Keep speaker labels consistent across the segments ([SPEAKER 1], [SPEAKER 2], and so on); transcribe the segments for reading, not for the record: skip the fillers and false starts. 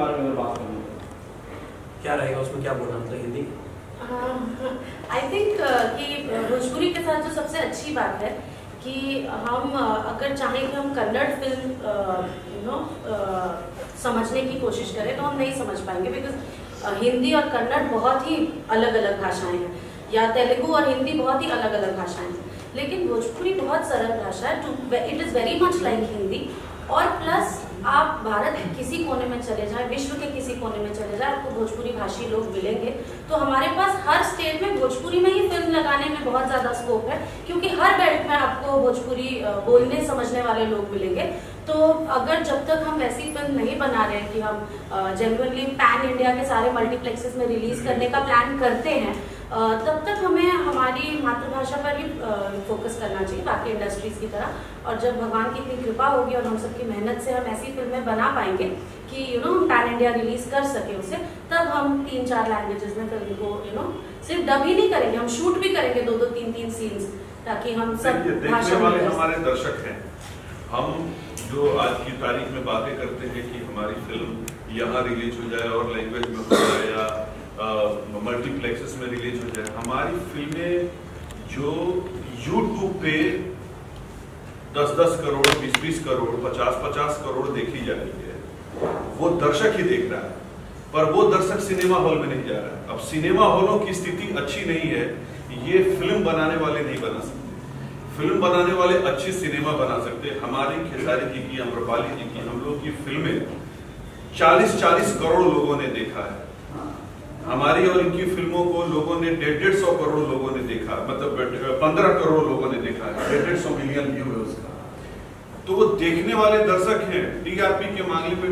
[SPEAKER 1] बारे में अगर बात करें क्या रहेगा उसमें, क्या बोलना मतलब हिंदी?
[SPEAKER 2] आई थिंक कि भोजपुरी के साथ जो सबसे अच्छी बात है कि हम अगर चाहें कि हम कन्नड़ फिल्म समझने की कोशिश करें तो हम नहीं समझ पाएंगे, बिकॉज हिंदी और कन्नड़ बहुत ही अलग अलग भाषाएं हैं, या तेलुगु और हिंदी बहुत ही अलग अलग भाषाएं हैं। लेकिन भोजपुरी बहुत सरल भाषा है, it is very much like Hindi. और प्लस आप भारत के किसी कोने में चले जाएं, विश्व के किसी कोने में चले जाएं, आपको भोजपुरी भाषी लोग मिलेंगे। तो हमारे पास हर स्टेट में भोजपुरी में ही फिल्म लगाने में बहुत ज़्यादा स्कोप है, क्योंकि हर बेल्ट में आपको भोजपुरी बोलने समझने वाले लोग मिलेंगे। तो अगर जब तक हम ऐसी फिल्म नहीं बना रहे हैं कि हम जेन्युइनली पैन इंडिया के सारे मल्टीप्लेक्सेस में रिलीज करने का प्लान करते हैं, तब तक हमें हमारी मातृभाषा पर ही फोकस करना चाहिए, बाकी इंडस्ट्रीज की तरह। और जब भगवान की इतनी कृपा होगी और हम सबकी मेहनत से हम ऐसी फिल्में बना पाएंगे कि हम पैन इंडिया रिलीज कर सके उसे, तब हम 3-4 लैंग्वेजेस में फिल्म को सिर्फ डब ही नहीं करेंगे, हम शूट भी करेंगे 2-2, 3-3 सीन्स, ताकि हम सब
[SPEAKER 3] देखने वाले हमारे दर्शक हैं। हम जो आज की तारीख में बातें करते हैं कि हमारी फिल्म यहाँ रिलीज हो जाए और लैंग्वेज में हो जाए या मल्टीप्लेक्सेस में रिलीज हो जाए, हमारी फिल्में जो YouTube पे 10-10 करोड़, 20-20 करोड़, 50-50 करोड़ देखी जा रही है, वो दर्शक ही देख रहा है, पर वो दर्शक सिनेमा हॉल में नहीं जा रहा है। अब सिनेमा हॉलों की स्थिति अच्छी नहीं है, ये फिल्म बनाने वाले नहीं बना सकते। फिल्म बनाने वाले अच्छी सिनेमा बना सकते हैं। हमारी खेसारी जी की, अम्रपाली जी की, हम लोग की फिल्में 40-40 करोड़ लोगों ने देखा है। हमारी और इनकी फिल्मों को लोगों ने 150 करोड़ लोगों ने देखा, मतलब 15 करोड़ लोगों ने देखा है, 150 मिलियन व्यू है उसका। तो वो देखने वाले दर्शक हैं। टीआरपी के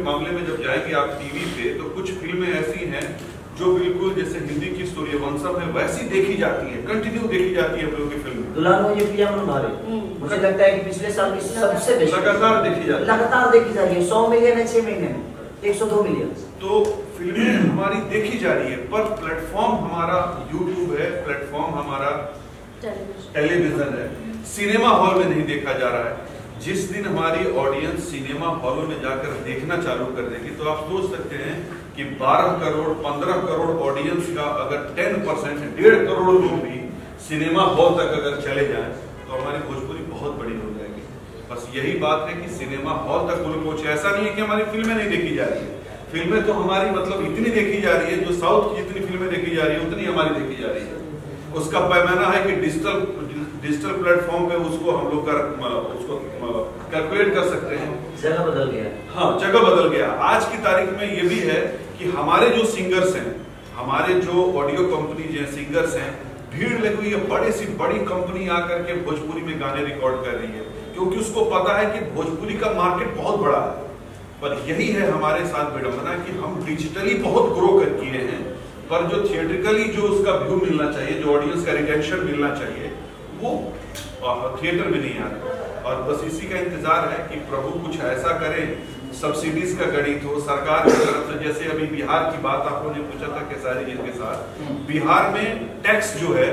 [SPEAKER 3] मामले में जब जाएंगे आप टीवी पे, तो कुछ फिल्में ऐसी हैं जो बिल्कुल जैसे हिंदी की सूर्यवंशम है वैसी देखी जाती है, कंटिन्यू देखी जाती है हम लोग की फिल्म।
[SPEAKER 4] दुल्हन हो ये पिया मन भारे, मुझे लगता है कि पिछले साल की सबसे बेस्ट
[SPEAKER 3] लगातार देखी जाती है,
[SPEAKER 4] लगातार देखी जा रही है। 100 मिलियन है 6 महीने में, 102 मिलियन।
[SPEAKER 3] तो फिल्में हमारी देखी जा रही है, पर प्लेटफॉर्म हमारा यूट्यूब है, प्लेटफॉर्म हमारा टेलीविजन है, सिनेमा हॉल में नहीं देखा जा रहा है। जिस दिन हमारी ऑडियंस सिनेमा हॉलों में जाकर देखना चालू कर देगी, तो आप सोच सकते हैं कि 12 करोड़ 15 करोड़ ऑडियंस का अगर 10%, 1.5 करोड़ लोग भी सिनेमा हॉल तक अगर चले जाएं, तो हमारी भोजपुरी बहुत बड़ी हो जाएगी। बस यही बात है कि सिनेमा हॉल तक लोग पहुंचे। ऐसा नहीं है कि हमारी फिल्में नहीं देखी जा रही है, फिल्में तो हमारी मतलब इतनी देखी जा रही है, जो साउथ की जितनी फिल्में देखी जा रही है उतनी हमारी देखी जा रही है। उसका पैमाना है कि डिजिटल प्लेटफॉर्म पे उसको हम लोग उसको कैलकुलेट कर सकते हैं।
[SPEAKER 4] जगह बदल गया।
[SPEAKER 3] हाँ, जगह बदल गया। आज की तारीख में ये भी है कि हमारे जो सिंगर्स हैं, हमारे जो ऑडियो कंपनी जो सिंगर्स हैं, भीड़ लगी हुई है, बड़ी सी बड़ी कंपनी आकर के भोजपुरी में गाने रिकॉर्ड कर रही है, क्योंकि उसको पता है कि भोजपुरी का मार्केट बहुत बड़ा है। पर यही है हमारे साथ विडंबना कि हम डिजिटली बहुत ग्रो कर किए हैं, पर जो थिएट्रिकली जो उसका व्यू मिलना चाहिए, जो ऑडियंस का रिटेंशन मिलना चाहिए, वो थिएटर में नहीं आ रहा। और बस इसी का इंतजार है कि प्रभु कुछ ऐसा करे, सब्सिडीज का गणित हो सरकार की तरफ से। जैसे अभी बिहार की बात आप लोगों ने पूछा था खेसारी जी के साथ, बिहार में टैक्स जो है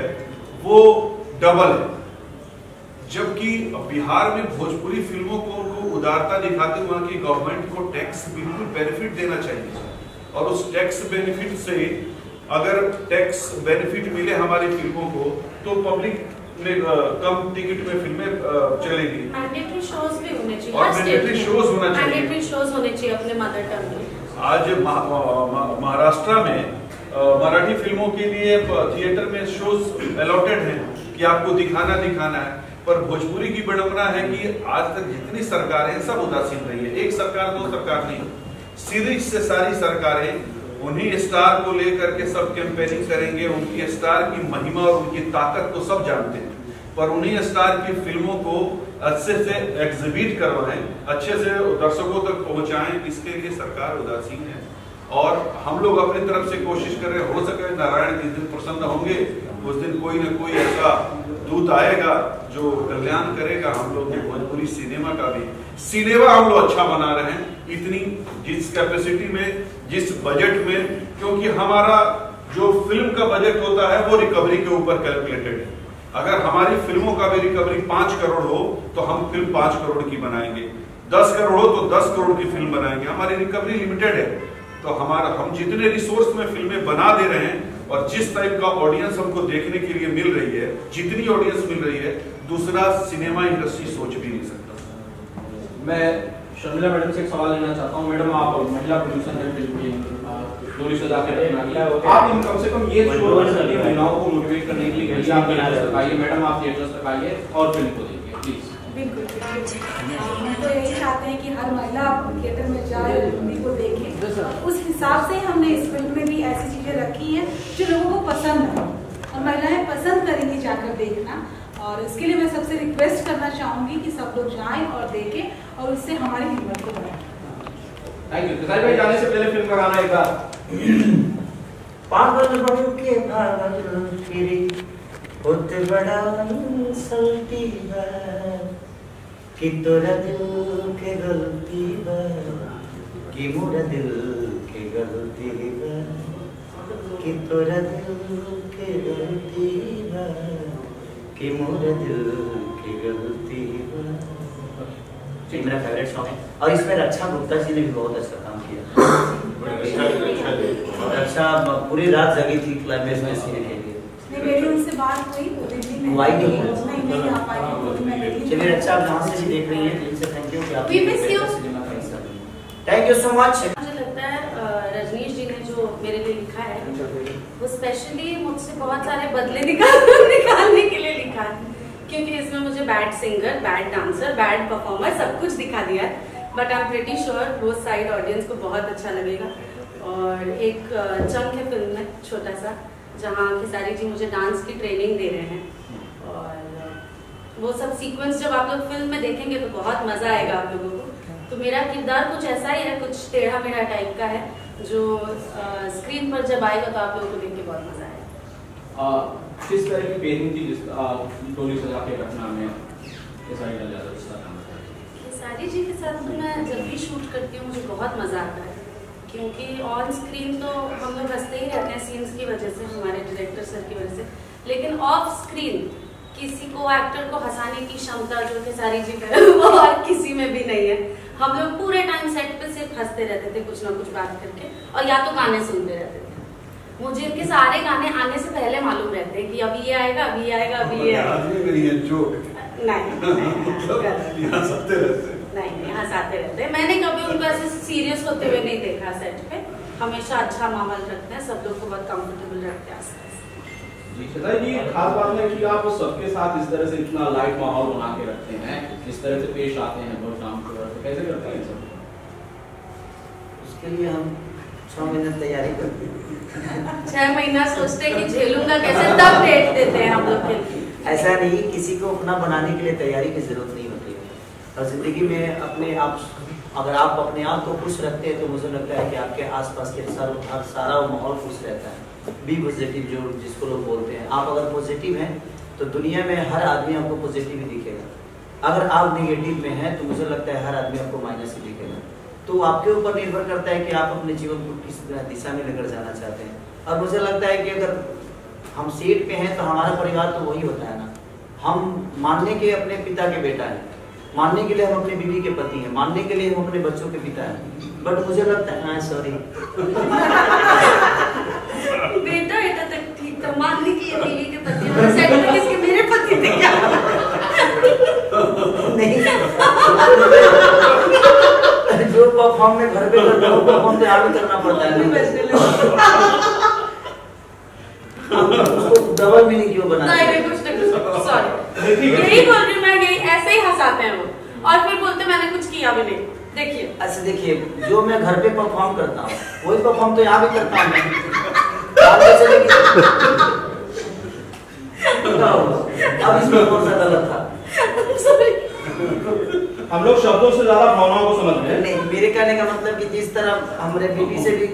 [SPEAKER 3] वो डबल है, जबकि बिहार में भोजपुरी फिल्मों को उदारता दिखाते हुए वहां की गवर्नमेंट को टैक्स बिल्कुल बेनिफिट देना चाहिए। और उस टैक्स बेनिफिट से अगर टैक्स बेनिफिट मिले हमारी फिल्मों को, तो पब्लिक में कम टिकट में फिल्में चलेगी।
[SPEAKER 2] मैंडेटरी शोज भी होने चाहिए,
[SPEAKER 3] और मैंडेटरी शोज होना चाहिए,
[SPEAKER 2] मैंडेटरी शोज होने चाहिए अपने मदर टंग में।
[SPEAKER 3] आज महाराष्ट्र में मराठी फिल्मों के लिए थिएटर में शोज अलॉटेड हैं कि आपको दिखाना है, पर भोजपुरी की विडंबना है कि आज तक जितनी सरकारें सब उदासीन रही है। एक सरकार दो सरकार नहीं, सीरीज से सारी सरकारें उन्हीं स्टार को लेकर के सब कैंपेनिंग करेंगे। उनकी स्टार की महिमा और उनकी ताकत तो सब जानते हैं, पर उन्हीं स्टार की फिल्मों को अच्छे से एग्जिबिट करवाएं, अच्छे से दर्शकों तक पहुंचाएं, इसके लिए सरकार उदासीन है। और हम लोग अपनी तरफ से कोशिश कर रहे हैं, हो सके नारायण जिस दिन प्रसन्न होंगे उस दिन कोई न कोई ऐसा दूत आएगा जो कल्याण करेगा हम लोग के भोजपुरी सिनेमा का भी। सिनेमा हम लोग अच्छा बना रहे हैं, इतनी जिस कैपेसिटी में, जिस बजट में, क्योंकि हमारा जो फिल्म का बजट होता है वो रिकवरी के ऊपर कैलकुलेटेड है। अगर हमारी फिल्मों का भी रिकवरी 5 करोड़ हो तो हम फिल्म 5 करोड़ की बनाएंगे, 10 करोड़ हो तो 10 करोड़ की फिल्म बनाएंगे। हमारी रिकवरी लिमिटेड है, तो हम जितने रिसोर्स में फिल्में बना दे रहे हैं और जिस टाइप का ऑडियंस हमको देखने के लिए मिल रही है, जितनी ऑडियंस मिल रही है, दूसरा सिनेमा इंडस्ट्री सोच भी नहीं सकता।
[SPEAKER 5] मैं शर्मिला मैडम से एक सवाल लेना चाहता हूँ। मैडम, आप महिला प्रोड्यूसर हैं फिल्म की, डोली सजा के रखना, आप इन कम से कम ये महिलाओं को मोटिवेट करने के लिए आप थिएटर्स तक आइए, मैडम आप थिएटर्स तक आइए और फिल्म को देखिए प्लीज।
[SPEAKER 6] बिल्कुल, हम तो यही चाहते हैं कि हर महिला थिएटर में जाए और मूवी को देखे। उस हिसाब से हमने इस फिल्म में भी ऐसी चीजें रखी हैं जो लोगों को पसंद है और महिलाएं पसंद करेंगी जाकर देखना। और इसके लिए मैं सबसे रिक्वेस्ट करना चाहूंगी कि सब लोग जाएं और देखें और उससे हमारी हिम्मत को बढ़ाएं।
[SPEAKER 5] Thank you. खेसारी भाई, जाने से पहले फिल्म का गाना एक बार।
[SPEAKER 4] पागल बन के भागल फिरी होते बड़ा इंसल्टी बा कि तोरा दिल के गलती बा कि मोरा दिल के गलती बा कि तोरा दिल के गलती बा कि मोरा दिल की गलती बा। मेरा फेवरेट सॉन्ग है और इसमें रक्षा गुप्ता जी ने भी बहुत अच्छा काम किया। रक्षा पूरी रात जगी थी क्लाइमेक्स में सीने के लिए।
[SPEAKER 6] मेरी उनसे बात हुई, वो दिल्ली में
[SPEAKER 4] वो आई नहीं
[SPEAKER 6] आ पाई।
[SPEAKER 4] चलिए रक्षा, आप जहाँ से भी देख रही हैं दिल से थैंक यू कि आप
[SPEAKER 2] We miss you.
[SPEAKER 4] Thank you so much.
[SPEAKER 2] मुझे लगता है रजनीश जी ने जो मेरे लिए लिखा है वो स्पेशली मुझसे बहुत सारे बदले निकालने के लिए लिखा है, क्योंकि इसमें मुझे bad singer, bad dancer, bad performer सब कुछ दिखा दिया है। But I am pretty sure both side audience को बहुत अच्छा लगेगा। और एक चंक है फिल्म में छोटा सा, जहाँ खेसारी जी मुझे डांस की ट्रेनिंग दे रहे हैं और वो सब सीक्वेंस जब आप लोग फिल्म में देखेंगे तो बहुत मजा आएगा आप लोगों को। तो मेरा किरदार कुछ ऐसा ही है, कुछ टेढ़ा मेढ़ा टाइप का है, जो स्क्रीन पर जब आएगा तो आप लोगों को देख के बहुत मजा आएगा।
[SPEAKER 5] किस तरह की पेयरिंग थी जिस डोली सजा के रखना में खेसारी लाल यादव उसका काम था?
[SPEAKER 2] खेसारी जी के साथ तो मैं जब भी शूट करती हूँ मुझे बहुत मजा आता है, क्योंकि ऑन स्क्रीन तो हम लोग हंसते ही रहते हैं सीन्स की वजह से, हमारे डायरेक्टर सर की वजह से, लेकिन ऑफ स्क्रीन किसी को एक्टर को हंसाने की क्षमता जो खेसारी जी का है वो और किसी में भी नहीं है। हम लोग पूरे टाइम सेट पे सिर्फ हंसते रहते थे कुछ ना कुछ बात करके, और या तो गाने सुनते रहते थे। मुझे इनके सारे गाने आने से पहले मालूम रहते हैं कि अभी ये आएगा, अभी ये आएगा, अभी ये आएगा। नहीं हंसाते रहते। मैंने कभी उनको ऐसे सीरियस होते हुए नहीं देखा सेट पे, हमेशा अच्छा माहौल रखते हैं, सब लोग को बहुत कंफर्टेबल रखते हैं आसपास।
[SPEAKER 5] जी खेसारी जी, खास बात है कि आप सबके साथ इस तरह से इतना लाइट माहौल बना के रखते हैं, इस तरह से पेश आते हैं बहुत काम को, कैसे करते हैं सब?
[SPEAKER 4] उसके लिए हम 6 महीने तैयारी करते हैं।
[SPEAKER 2] 6 महीना सोचते हैं कि झेलूंगा कैसे, तब डेट देते हैं हम लोग के लिए।
[SPEAKER 4] ऐसा नहीं, किसी को अपना बनाने के लिए तैयारी की जरूरत नहीं होती है। और जिंदगी में अपने आप, अगर आप अपने आप को खुश रखते हैं तो मुझे लगता है कि आपके आसपास के सारा माहौल खुश रहता है। बी पॉजिटिव, जो जिसको लोग बोलते हैं। आप अगर पॉजिटिव हैं तो दुनिया में हर आदमी आपको पॉजिटिव ही दिखेगा। अगर आप नेगेटिव में हैं तो मुझे लगता है हर आदमी आपको माइनस ही दिखेगा। तो आपके ऊपर निर्भर करता है कि आप अपने जीवन को किस दिशा में लेकर जाना चाहते हैं। और मुझे लगता है कि अगर हम सीट पे हैं तो हमारा परिवार तो वही होता है ना। हम मानने के अपने पिता के बेटा हैं, मानने के लिए हम अपनी बीवी के पति हैं, मानने के लिए हम अपने बच्चों के पिता हैं। बट मुझे लगता है सॉरी
[SPEAKER 2] बेटा बेटा तक ठीक था, मानने की ये बीवी के पति हैं, सेट पे किसके मेरे पति थे क्या?
[SPEAKER 4] नहीं जो परफॉर्म में घर पे करना हो परफॉर्म तो यहाँ भी करना पड़ता है। उसको डबल मीनिंग क्यों बना?
[SPEAKER 2] नहीं कुछ सॉरी, यही बोल रही मैं, यही ऐसे ही हंसाते हैं वो, और फिर बोलते मैंने कुछ किया भी नहीं। देखिए
[SPEAKER 4] अच्छा देखिए, जो मैं घर पे परफॉर्म करता हूँ वही परफॉर्म तो यहाँ भी करता हूँ मैं। अब इसमें कौन सा गलत था?
[SPEAKER 5] हम लोग शब्दों से ज्यादा भावनाओं को समझते हैं।
[SPEAKER 4] नहीं, मेरे कहने का मतलब कि जिस तरह हमारे बीवी से भी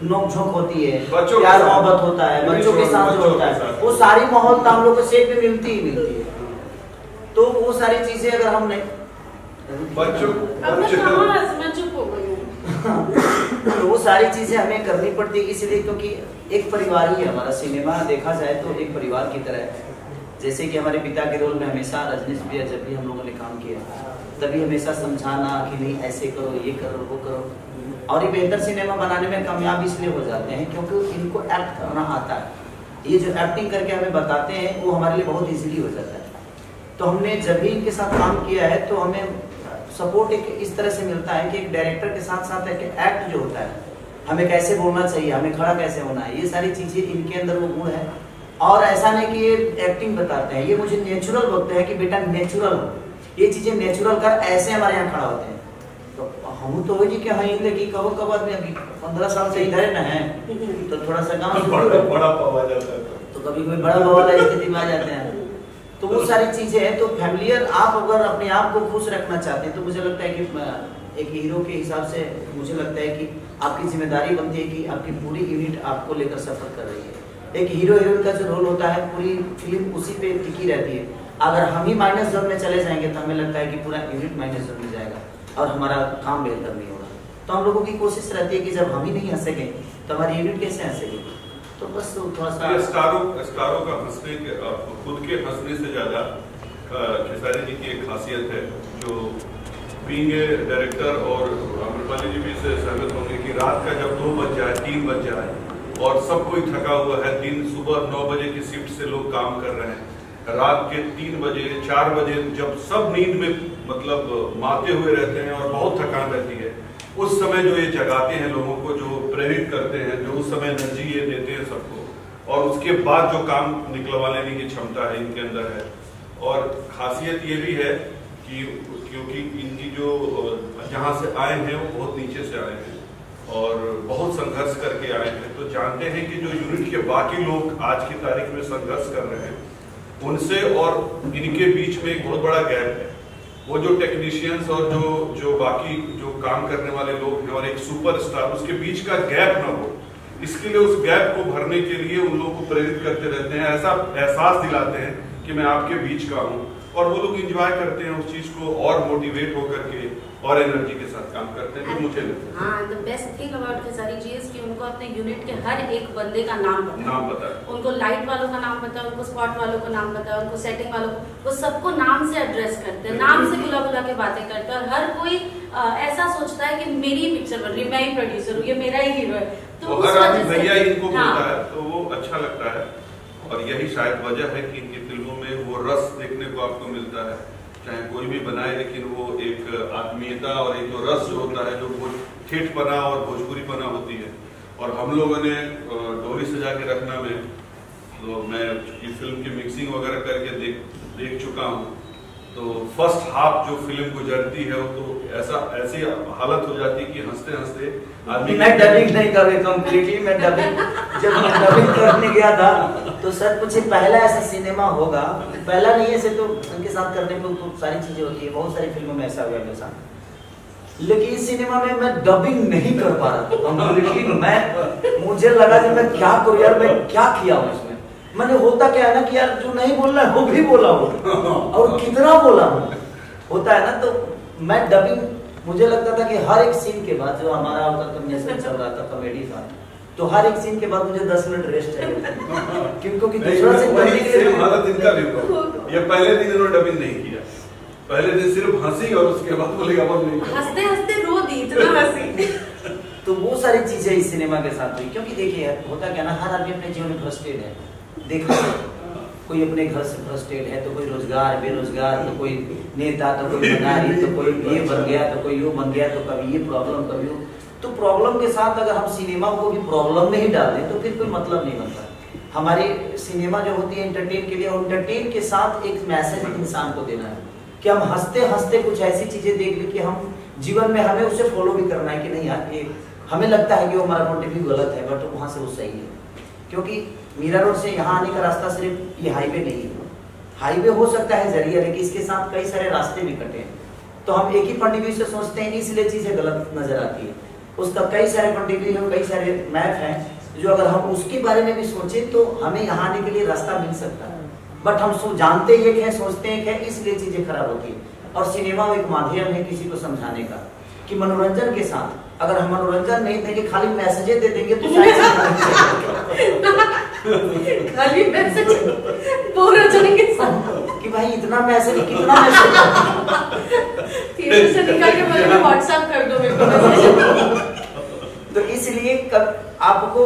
[SPEAKER 4] नोक झोंक होती है,
[SPEAKER 3] बच्चों
[SPEAKER 4] प्यार मोहब्बत होता है, बच्चों के साथ जो होता है, वो सारी माहौल तो हम लोग को सेट पे मिलती ही मिलती है। तो वो सारी चीजें अगर हम नहीं
[SPEAKER 3] बच्चों
[SPEAKER 2] मैं चुप हो गई हूँ।
[SPEAKER 4] तो वो सारी चीजें हमें करनी पड़ती है, इसलिए क्योंकि एक परिवार ही है हमारा। सिनेमा देखा जाए तो एक परिवार की तरह है। जैसे कि हमारे पिता के रोल में हमेशा रजनीश भैया जब भी हम लोगों ने काम किया तभी हमेशा समझाना कि नहीं ऐसे करो, ये करो, वो करो। और ये बेहतर सिनेमा बनाने में कामयाब इसलिए हो जाते हैं क्योंकि इनको एक्ट करना आता है। ये जो एक्टिंग करके हमें बताते हैं वो हमारे लिए बहुत इजीली हो जाता है। तो हमने जब भी इनके साथ काम किया है तो हमें सपोर्ट एक इस तरह से मिलता है कि एक डायरेक्टर के साथ साथ एक एक्ट जो होता है, हमें कैसे बोलना चाहिए, हमें खड़ा कैसे होना है, ये सारी चीजें इनके अंदर वो गुण है। और ऐसा नहीं कि ये एक्टिंग बताते हैं, ये मुझे नेचुरल बोलते हैं कि बेटा नेचुरल हो, ये चीजें नेचुरल कर, ऐसे हमारे यहाँ खड़ा होते हैं। तो हम तो वही कि हाँ कि कबो कब आदमी 15 साल से इधर न है तो थोड़ा सा काम
[SPEAKER 3] बड़ा पावा जाता है
[SPEAKER 4] तो कभी कोई बड़ा वाला स्थिति में आ जाते हैं। तो वो सारी चीजें हैं। तो फैमिलियर आप अगर अपने आप को खुश रखना चाहते हैं तो मुझे लगता है कि एक हीरो के हिसाब से मुझे लगता है कि आपकी जिम्मेदारी बनती है कि आपकी पूरी यूनिट आपको लेकर सफर कर रही है। एक हीरो हीरोइन का जो रोल होता है पूरी फिल्म उसी पे टिकी रहती है। अगर हम ही माइनस जोन में चले जाएंगे तो हमें लगता है कि पूरा यूनिट माइनस जोन में जाएगा और हमारा काम बेहतर नहीं होगा। तो हम लोगों की कोशिश रहती है कि जब हम ही नहीं हंसेंगे तो हमारी यूनिट कैसे हंसेगी। तो बस थोड़ा सा
[SPEAKER 3] स्टारों का हंसने के खुद के हंसने से ज्यादा खेसारी जी की एक खासियत है जो बीइंग ए डायरेक्टर, और अमृपाली जी भी इससे सहमत होंगे कि रात का जब 2 बज जाए 3 बज जाए और सब कोई थका हुआ है, दिन सुबह 9 बजे की शिफ्ट से लोग काम कर रहे हैं, रात के 3 बजे 4 बजे जब सब नींद में मतलब माते हुए रहते हैं और बहुत थकान रहती है, उस समय जो ये जगाते हैं लोगों को, जो प्रेरित करते हैं, जो उस समय एनर्जी ये देते हैं सबको, और उसके बाद जो काम निकलवा लेने की क्षमता है इनके अंदर है। और खासियत ये भी है कि क्योंकि इनकी जो जहाँ से आए हैं वो बहुत नीचे से आए हैं और बहुत संघर्ष करके आए हैं, तो जानते हैं कि जो यूनिट के बाकी लोग आज की तारीख में संघर्ष कर रहे हैं उनसे और इनके बीच में एक बहुत बड़ा गैप है। वो जो टेक्नीशियंस और जो बाकी जो काम करने वाले लोग हैं और एक सुपरस्टार, उसके बीच का गैप ना हो, इसके लिए उस गैप को भरने के लिए उन लोगों को प्रेरित करते रहते हैं, ऐसा एहसास दिलाते हैं कि मैं आपके बीच का हूँ, और वो लोग एंजॉय करते हैं उस चीज को और मोटिवेट होकर के और एनर्जी के साथ काम करते हैं। तो मुझे
[SPEAKER 2] हाँ, the best thing about Khesari ji is कि उनको अपने यूनिट के हर एक बंदे का नाम पता है। उनको लाइट वालों का नाम पता है, उनको स्पॉट वालों का नाम पता है, उनको सेटिंग वालों को, वो सबको नाम से एड्रेस करते हैं, नाम से बुला बुला के बातें करते हैं, और हर कोई ऐसा सोचता है कि मेरी पिक्चर बन रही है, मैं ही प्रोड्यूसर हूँ, ये मेरा ही हीरो है।
[SPEAKER 3] तो हर आदमी भैया इनको बोलता है तो वो अच्छा लगता है। और यही शायद वजह है कि इनकी फिल्मों में वो रस देखने को आपको मिलता है, चाहे कोई भी बनाए, लेकिन वो एक आत्मीयता और एक जो रस जो होता है, जो वो ठेठपना और भोजपुरीपना होती है। और हम लोगों ने डोली सजा के रखना में, तो मैं फिल्म की मिक्सिंग वगैरह करके देख चुका हूँ, तो फर्स्ट हाफ जो फिल्म गुजरती है वो तो ऐसी हालत हो जाती है कि हंसते हंसते आदमी।
[SPEAKER 4] मैं डबिंग नहीं कर रही कंप्लीटली, मैं डबिंग जब मैं डबिंग करने गया था तो सर कुछ पहला ऐसा सिनेमा होगा, पहला नहीं ऐसे तो उनके साथ करने को तो सारी चीजें होती है, बहुत सारी फिल्मों में ऐसा हुआ मेरे साथ, लेकिन इस सिनेमा में मैं डबिंग नहीं कर पा रहा था कंप्लीटली। मुझे लगा कि मैं क्या करूँ यार, मैं क्या किया हूँ इसमें। मैंने होता क्या है ना कि यार जो नहीं बोल रहा है वो भी बोला हो और कितना बोला हो, होता है ना। तो मैं डबिंग, मुझे लगता था कि हर एक सीन के बाद जो हमारा कॉम्बिनेशन चल रहा था, कॉमेडी था, तो हर एक सीन के बाद मुझे 10 मिनट रेस्ट चाहिए क्योंकि दूसरा सीन करने के लिए
[SPEAKER 3] हालत इनका भी ये पहले दिन इन्होंने डबिंग नहीं किया, पहले दिन सिर्फ हंसी और उसके बाद बोलेगा अब नहीं,
[SPEAKER 2] हंसते हंसते रो दी, इतना हंसी।
[SPEAKER 4] तो वो सारी चीजें इस सिनेमा के साथ हुई, क्योंकि देखिए होता क्या ना, हर आदमी अपने जीवन में फ्रस्ट्रेट है। देखो कोई अपने घर से फ्रस्ट्रेट है, तो कोई रोजगार बेरोजगार, तो कोई नेता, तो कोई मंत्री, तो कोई ये बन गया, तो कोई वो बन गया, तो कभी ये प्रॉब्लम कभी वो। तो प्रॉब्लम के साथ अगर हम सिनेमा को भी प्रॉब्लम में ही डाल दें तो फिर कोई मतलब नहीं बनता। हमारी सिनेमा जो होती है एंटरटेन के लिए, और एंटरटेन के साथ एक मैसेज इंसान को देना है कि हम हंसते हंसते कुछ ऐसी चीजें देख लें कि हम जीवन में हमें उसे फॉलो भी करना है कि नहीं यार, ये हमें लगता है कि वो हमारा पॉइंट ऑफ व्यू गलत है, बट वहां से वो सही है। क्योंकि मीरा रोड से यहाँ आने का रास्ता सिर्फ ये हाईवे नहीं है, हाईवे हो सकता है जरिया, लेकिन इसके साथ कई सारे रास्ते भी कटे हैं। तो हम एक ही पॉइंट ऑफ व्यू से सोचते हैं, इसलिए चीजें गलत नजर आती है। उसका कई सारे पॉइंट ऑफ व्यू, कई सारे मैप हैं, जो अगर हम उसके बारे में भी सोचें तो हमें यहाँ आने के लिए रास्ता मिल सकता है। बट हम जानते एक है, सोचते एक है, इसलिए चीजें खराब होती है। और सिनेमा एक माध्यम है किसी को समझाने का कि मनोरंजन के साथ अगर हम मनोरंजन नहीं देंगे, खाली मैसेजें दे देंगे तो
[SPEAKER 2] खाली मैसेज बोर हो जाएंगे
[SPEAKER 4] कि भाई इतना मैसेज, कितना मैसेज
[SPEAKER 2] थिएटर से निकाल के मुझे व्हाट्सएप कर दो मेरे को मैसेज।
[SPEAKER 4] आपको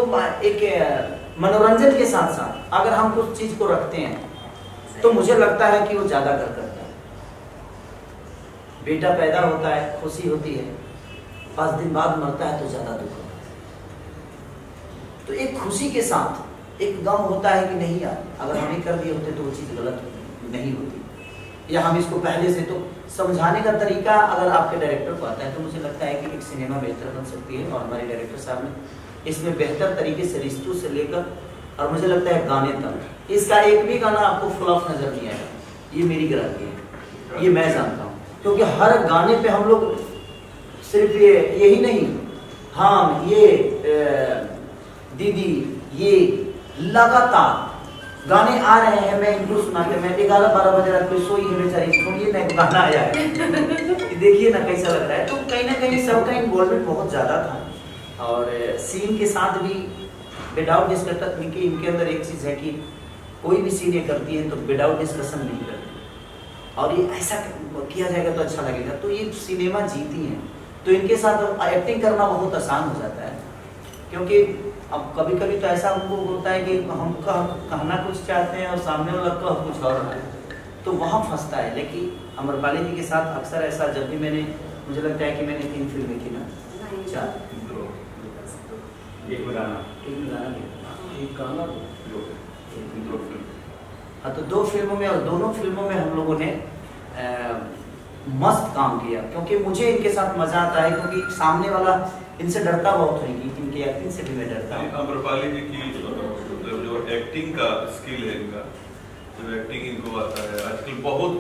[SPEAKER 4] एक मनोरंजन के साथ साथ अगर हम कुछ चीज को रखते हैं तो मुझे लगता है कि वो ज्यादा कर करता है। बेटा पैदा होता है, खुशी होती है, 5 दिन बाद मरता है तो ज्यादा दुख होता है। तो एक खुशी के साथ एक गम होता है कि नहीं यार, अगर हम ये कर दिए होते तो वो चीज गलत नहीं होती, या हम इसको पहले से तो समझाने का तरीका अगर आपके डायरेक्टर को आता है तो मुझे लगता है कि एक सिनेमा बेहतर बन सकती है। और हमारे डायरेक्टर साहब ने इसमें बेहतर तरीके से रिश्तों से लेकर और मुझे लगता है गाने तक, इसका एक भी गाना आपको फ्लॉप नजर नहीं आएगा, ये मेरी गारंटी है, ये मैं जानता हूँ। क्योंकि हर गाने पे हम लोग सिर्फ यही नहीं, हाँ ये दीदी ये लगातार गाने आ रहे हैं, मैं इनको सुनाते, मैं 11-12 बजे रात को सोई है बेचारी, सुनिए ना गाना आया है देखिए ना कैसा लग रहा है। तो कहीं ना कहीं सबका इन्वॉल्वमेंट बहुत ज्यादा था। और सीन के साथ भी विदाउट डिस्कशन, क्योंकि इनके अंदर एक चीज है कि कोई भी सीन ये करती है तो विदाउट डिस्कशन नहीं करती, और ये ऐसा किया जाएगा तो अच्छा लगेगा। तो ये सिनेमा जीती है, तो इनके साथ एक्टिंग करना बहुत आसान हो जाता है। क्योंकि अब कभी कभी तो ऐसा हमको होता है कि हम कहना कुछ चाहते हैं और सामने वाला कह कुछ और रहा है, तो वहाँ फंसता है। लेकिन अमरपाली जी के साथ अक्सर ऐसा, जब भी मैंने, मुझे लगता है कि मैंने 3 फिल्में की ना, 4, एक गाना, हाँ, तो 2 फिल्मों में, और दोनों फिल्मों में हम लोगों ने मस्त काम किया। क्योंकि मुझे इनके साथ मजा आता है, क्योंकि सामने वाला इनसे डरता बहुत है, इनकी एक्टिंग से भी मैं डरता हूँ।
[SPEAKER 3] अमरपाली जी की जो एक्टिंग का स्किल है, इनका जो एक्टिंग इनको आता है, आजकल बहुत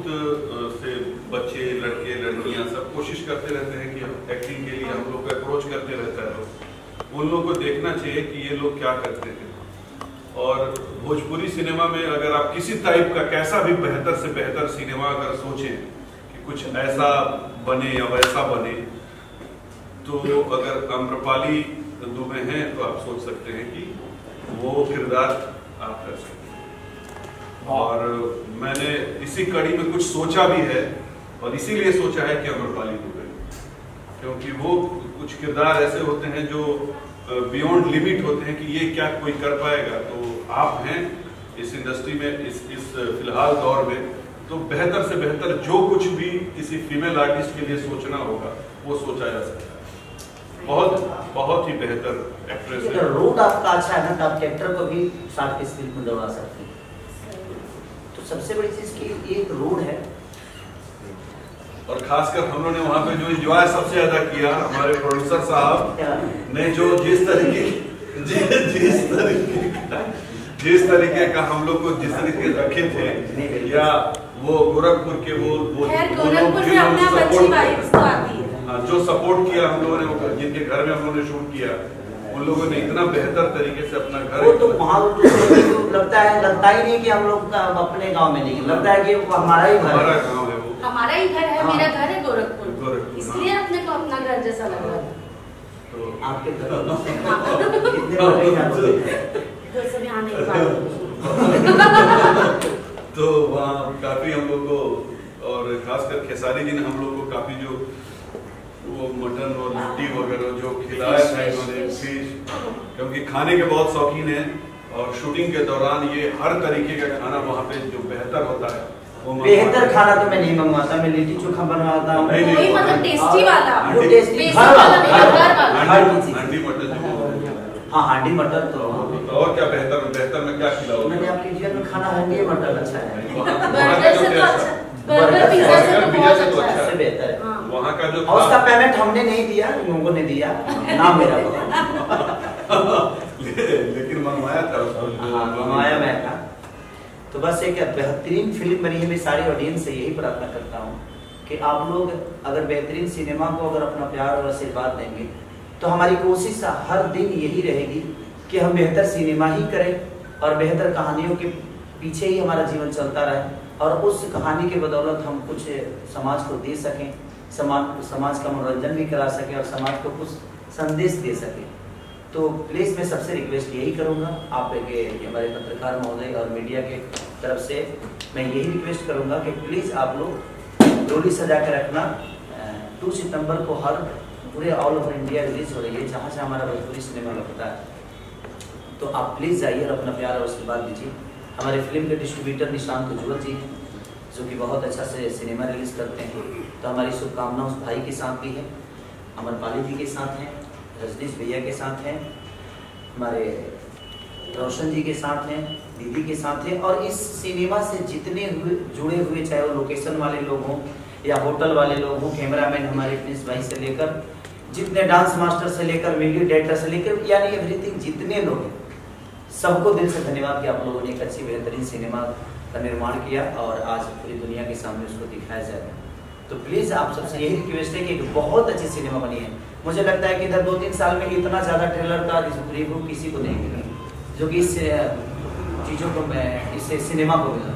[SPEAKER 3] से बच्चे, लड़के, लड़कियां सब कोशिश करते रहते हैं कि एक्टिंग के लिए हम लोग को अप्रोच करते रहता है लोग, उन लोगों को देखना चाहिए कि ये लोग क्या करते हैं। और भोजपुरी सिनेमा में अगर आप किसी टाइप का कैसा भी बेहतर से बेहतर सिनेमा अगर सोचें कि कुछ ऐसा बने या वैसा बने, तो अगर अमरपाली दुबे हैं तो आप सोच सकते हैं कि वो किरदार आप कर सकते हैं। और मैंने इसी कड़ी में कुछ सोचा भी है, और इसीलिए सोचा है कि अमरपाली दुबे, क्योंकि वो कुछ किरदार ऐसे होते हैं जो बियॉन्ड लिमिट होते हैं कि ये क्या कोई कर पाएगा। तो आप हैं इस इंडस्ट्री में, इस फिलहाल दौर में, तो बेहतर से बेहतर जो कुछ भी किसी फीमेल आर्टिस्ट के लिए सोचना होगा वो सोचा जा सकता है। बहुत ही बेहतर एक्ट्रेस है।
[SPEAKER 4] रोड आपका अच्छा है ना, तो आप कैरेक्टर को भी 60 की स्पीड में दौड़ा सकते हैं। तो सबसे बड़ी चीज की एक रोड है।
[SPEAKER 3] और खासकर हम लोगों ने वहाँ पे जो एंजॉय सबसे ज्यादा किया, हमारे प्रोड्यूसर साहब ने जो जिस तरीके का हम लोग को जिस तरीके रखे थे, या वो गोरखपुर के वो
[SPEAKER 2] गोरखपुर में अपने आप अच्छी वाइब्स तो आती है।
[SPEAKER 3] हाँ, जो सपोर्ट किया हम लोगों ने, जिनके घर में हम लोगों ने शूट किया, उन लोगों ने इतना बेहतर तरीके से अपना घर,
[SPEAKER 4] वो तो वहाँ तो लगता ही नहीं कि हम लोग अपने गांव में नहीं, लगता है कि वो हमारा ही घर है,
[SPEAKER 2] हमारा ही घर है।
[SPEAKER 4] हाँ।
[SPEAKER 2] मेरा घर है गोरखपुर, इसलिए अपने को अपना घर जैसा लग रहा था।
[SPEAKER 3] तो
[SPEAKER 4] आपके घर
[SPEAKER 3] तो वहाँ काफी हम लोग को, और खासकर खेसारी जी ने हम लोग को काफी जो वो मटन और रोटी वगैरह जो खिलाया था इन्होंने, फिश, क्योंकि खाने के बहुत शौकीन हैं, और शूटिंग के दौरान ये हर तरीके का खाना वहाँ पे जो बेहतर होता है, वो
[SPEAKER 4] बेहतर खाना तो मैं नहीं मंगवाता, मैं लिट्टी चोखा बनवाता हूँ,
[SPEAKER 2] वही मतलब टेस्टी वाला,
[SPEAKER 4] टेस्टी
[SPEAKER 2] घर वाला,
[SPEAKER 3] हांडी मटन।
[SPEAKER 4] हाँ, हांडी मटन तो
[SPEAKER 3] और क्या बेहतर में क्या खिलाओ?
[SPEAKER 4] मैंने आपके जीवन में खाना हांडी मटन अच्छा है,
[SPEAKER 2] बर्गर से तो अच्छा, बर्गर पिज्जा से तो बहुत अच्छा है,
[SPEAKER 4] सबसे बेहतर है।
[SPEAKER 3] वहाँ का जो,
[SPEAKER 4] और उसका पेमेंट हमने नहीं दिया, लोगों ने दिया, नाम मेरा
[SPEAKER 3] लेकिन मंगवाया था,
[SPEAKER 4] मंगवाया मैं था। तो बस एक बेहतरीन फिल्म बनी है। मैं सारी ऑडियंस से यही प्रार्थना करता हूँ कि आप लोग अगर बेहतरीन सिनेमा को अगर अपना प्यार और आशीर्वाद देंगे, तो हमारी कोशिश हर दिन यही रहेगी कि हम बेहतर सिनेमा ही करें, और बेहतर कहानियों के पीछे ही हमारा जीवन चलता रहे, और उस कहानी के बदौलत हम कुछ समाज को दे सकें, समाज का मनोरंजन भी करा सकें, और समाज को कुछ संदेश दे सकें। तो प्लीज़ मैं सबसे रिक्वेस्ट यही करूँगा, आप हमारे पत्रकार महोदय और मीडिया के तरफ से मैं यही रिक्वेस्ट करूँगा कि प्लीज़ आप लोग डोली सजा के रखना। 2 सितंबर को हर पूरे ऑल ओवर इंडिया रिलीज हो रही है, जहाँ से हमारा भोजपुरी सिनेमा लगता है। तो आप प्लीज़ जाइए और अपना प्यार और आशीर्वाद दीजिए। हमारे फिल्म के डिस्ट्रीब्यूटर निशांत उज्ज्वल जी जो कि बहुत अच्छा से सिनेमा रिलीज करते हैं, तो हमारी शुभकामना उस भाई के साथ भी है, अमरपाली जी के साथ हैं, रजनीश भैया के साथ हैं, हमारे रोशन जी के साथ हैं, दीदी के साथ हैं, और इस सिनेमा से जितने जुड़े हुए, चाहे वो लोकेशन वाले लोग हों या होटल वाले लोग हों, कैमरामैन हमारे प्रिंस भाई से लेकर, जितने डांस मास्टर से लेकर, वीडियो डायरेक्टर से लेकर, यानी एवरीथिंग, जितने लोग हैं, सबको दिल से धन्यवाद कि आप लोगों ने एक अच्छी बेहतरीन सिनेमा का निर्माण किया और आज पूरी दुनिया के सामने उसको दिखाया जाए। तो प्लीज़ आप सबसे यही रिक्वेस्ट है कि एक बहुत अच्छी सिनेमा बनी है। मुझे लगता है कि इधर 2-3 साल में इतना ज़्यादा ट्रेलर का रिव्यू किसी को नहीं मिला जो कि इस चीज़ों को, इस सिनेमा को मिला।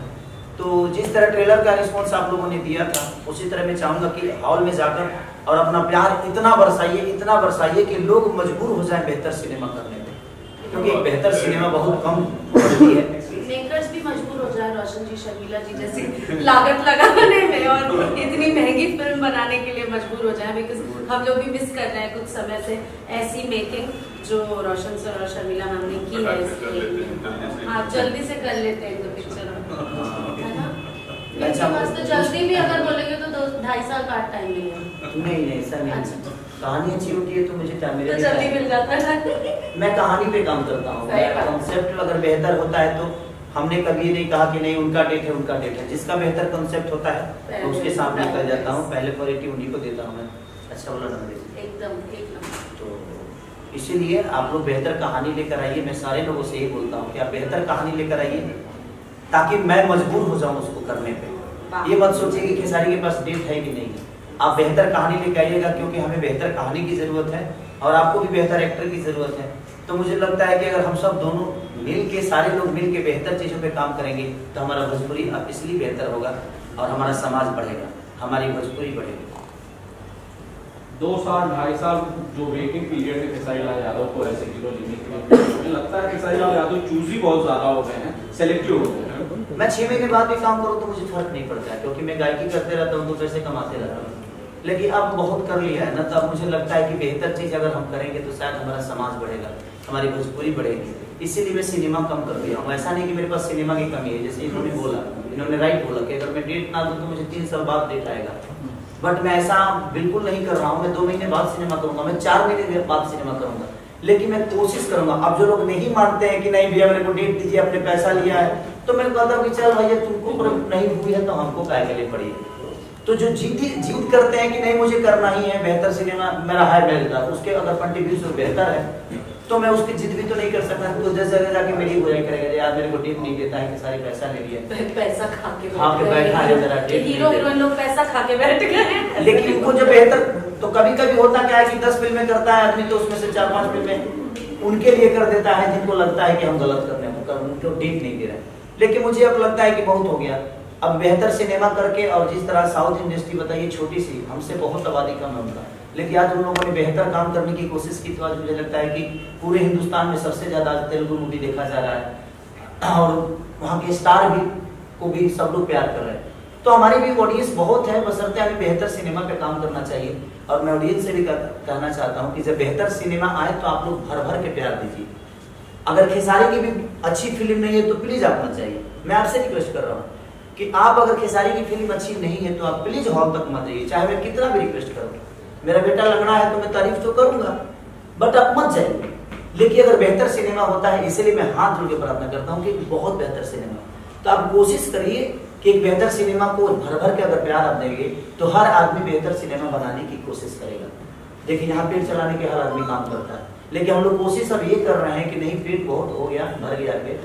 [SPEAKER 4] तो जिस तरह ट्रेलर का रिस्पॉन्स आप लोगों ने दिया था, उसी तरह मैं चाहूँगा कि हॉल में जाकर और अपना प्यार इतना बरसाइए कि लोग मजबूर हो जाए बेहतर सिनेमा करने में, क्योंकि एक बेहतर सिनेमा बहुत कम होती है।
[SPEAKER 2] मेकर्स भी मजबूर हो जाए, रोशन जी, शर्मिला जी जैसी लागत लगाने में और इतनी महंगी फिल्म बनाने के लिए मजबूर हो जाए, बिकॉज हम लोग भी मिस कर रहे हैं कुछ समय से ऐसी मेकिंग जो रोशन सर और शर्मिला मैम ने की है इसकी। हाँ, जल्दी से कर लेते हैं तो पिक्चर, है ना? तो जल्दी भी अगर बोलेंगे तो 2-2.5 साल का टाइम मिलेगा।
[SPEAKER 4] नहीं ऐसा नहीं, कहानी अच्छी होती है तो मुझे टाइम
[SPEAKER 2] तो जल्दी मिल जाता है।
[SPEAKER 4] मैं कहानी पे काम करता हूँ, कॉन्सेप्ट अगर बेहतर होता है तो हमने कभी नहीं कहा कि नहीं उनका डेट है, जिसका बेहतर कॉन्सेप्ट होता है तो उसके सामने कर जाता हूँ, पहले प्रायोरिटी उन्हीं को देता हूँ मैं। अच्छा बोला ना
[SPEAKER 2] एकदम।
[SPEAKER 4] तो इसीलिए आप लोग बेहतर कहानी लेकर आइए। मैं सारे लोगों से यही बोलता हूँ कि आप बेहतर कहानी लेकर आइए ताकि मैं मजबूर हो जाऊँ उसको करने पे। ये मत सोचिए कि खेसारी के पास डेट है कि नहीं, आप बेहतर कहानी लेकर आइएगा, क्योंकि हमें बेहतर कहानी की जरूरत है और आपको भी बेहतर एक्टर की जरूरत है। तो मुझे लगता है कि अगर हम सब दोनों मिल के, सारे लोग मिल के बेहतर चीजों पे काम करेंगे तो हमारा भोजपुरी इसलिए बेहतर होगा और हमारा समाज बढ़ेगा, हमारी भोजपुरी बढ़ेगी।
[SPEAKER 5] 2 साल 2.5 साल जो वेटिंग पीरियड है खेसारी लाल यादव को ऐसे हीरो लेने के लिए, मुझे लगता है खेसारी लाल यादव चूजी बहुत ज्यादा हो गए हैं, सेलेक्टिव हो गए हैं।
[SPEAKER 4] मैं 6 महीने बाद भी काम करूँ तो मुझे फर्क नहीं पड़ता है, क्योंकि मैं गायकी करते रहता हूँ तो पैसे कमाते रहता हूँ। लेकिन अब बहुत कर लिया है ना, तो अब मुझे लगता है कि बेहतर चीज अगर हम करेंगे तो शायद हमारा समाज बढ़ेगा, हमारी भोजपुरी बढ़ेगी। इसीलिए मैं सिनेमा कम कर दिया हूँ। ऐसा नहीं कि मेरे पास सिनेमा की कमी है, जैसे इन्होंने राइट बोला कि अगर मैं डेट ना दूं तो मुझे 3 साल बाद डेट आएगा, बट मैं ऐसा बिल्कुल नहीं कर रहा हूँ। मैं 2 महीने बाद सिनेमा करूंगा, मैं 4 महीने बाद सिनेमा करूंगा, लेकिन मैं कोशिश करूंगा। अब जो लोग नहीं मानते हैं कि नहीं भैया मेरे को डेट दीजिए, अपने पैसा लिया है, तो मैं कहता हूँ कि चल भैया तुमको नहीं हुई है तो हमको काय के लिए पड़ी है। तो जो जीत करते हैं कि नहीं मुझे करना ही है, बेहतर सिनेमा मेरा है मेरे, उसके अगर कंट्रीब्यूशन बेहतर है तो मैं उसकी जिद भी तो नहीं कर सकता। तो जैसे जाके मेरी बुराई करेगा, यार मेरे को डेट नहीं देता है कि सारे पैसा ले लिया,
[SPEAKER 2] पैसा खा के
[SPEAKER 4] बैठा है जरा,
[SPEAKER 2] हीरो हीरोइन लोग पैसा खा के बैठ गए।
[SPEAKER 4] लेकिन उनको जो बेहतर, तो कभी कभी होता क्या है कि 10 फिल्में करता है आदमी, तो उसमें से 4-5 फिल्में उनके लिए कर देता है जिनको लगता है कि हम गलत कर रहे हैं, उनको डेट नहीं दे रहे। लेकिन मुझे अब लगता है कि बहुत हो गया, अब बेहतर सिनेमा करके, और जिस तरह साउथ इंडस्ट्री बताइए छोटी सी, हमसे बहुत आबादी कम है उनका, लेकिन आज उन लोगों ने बेहतर काम करने की कोशिश की, तो आज मुझे लगता है कि पूरे हिंदुस्तान में सबसे ज्यादा तेलुगु मूवी देखा जा रहा है और वहाँ के स्टार भी को भी सब लोग प्यार कर रहे हैं। तो हमारी भी ऑडियंस बहुत है, बशर्ते हमें बेहतर सिनेमा पे काम करना चाहिए। और मैं ऑडियंस से भी कहना चाहता हूँ कि जब बेहतर सिनेमा आए तो आप लोग भर भर के प्यार दीजिए। अगर खेसारी की भी अच्छी फिल्म नहीं है तो प्लीज आप मत जाइए, मैं आपसे रिक्वेस्ट कर रहा हूँ कि आप अगर खेसारी की फिल्म अच्छी नहीं है तो आप प्लीज हॉल तक मत जाइए, चाहे मैं कितना भी रिक्वेस्ट करूँ। मेरा बेटा लगना है तो मैं तारीफ तो करूंगा, बट आप मत जाइए। लेकिन अगर बेहतर सिनेमा होता है, इसलिए मैं हाथ जोड़ के प्रार्थना करता हूँ कि बहुत बेहतर सिनेमा, तो आप कोशिश करिए कि एक बेहतर सिनेमा को भर भर के अगर प्यार आप देंगे तो हर आदमी बेहतर सिनेमा बनाने की कोशिश करेगा। देखिए यहाँ पेट चलाने के हर आदमी काम करता है, लेकिन हम लोग कोशिश अब ये कर रहे हैं कि नहीं, पेट बहुत हो गया, भर गया पेट,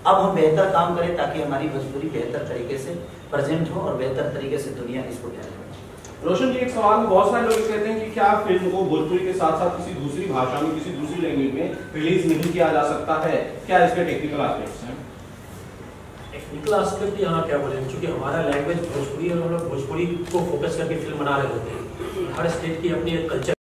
[SPEAKER 4] अब हम बेहतर काम करें ताकि हमारी भोजपुरी बेहतर तरीके से प्रेजेंट हो और बेहतर तरीके से दुनिया इसको प्यार करे।
[SPEAKER 5] रोशन जी, एक सवाल में बहुत सारे लोग कहते हैं कि क्या फिल्म को भोजपुरी के साथ साथ किसी दूसरी भाषा में, किसी दूसरी लैंग्वेज में रिलीज नहीं किया जा सकता है, क्या इसके टेक्निकल एस्पेक्ट्स हैं?
[SPEAKER 1] टेक्निकल एस्पेक्ट यहाँ क्या बोले, क्योंकि हमारा लैंग्वेज भोजपुरी है और हम लोग भोजपुरी को फोकस करके फिल्म बना रहे होते हैं। हर स्टेट की अपनी एक कल्चर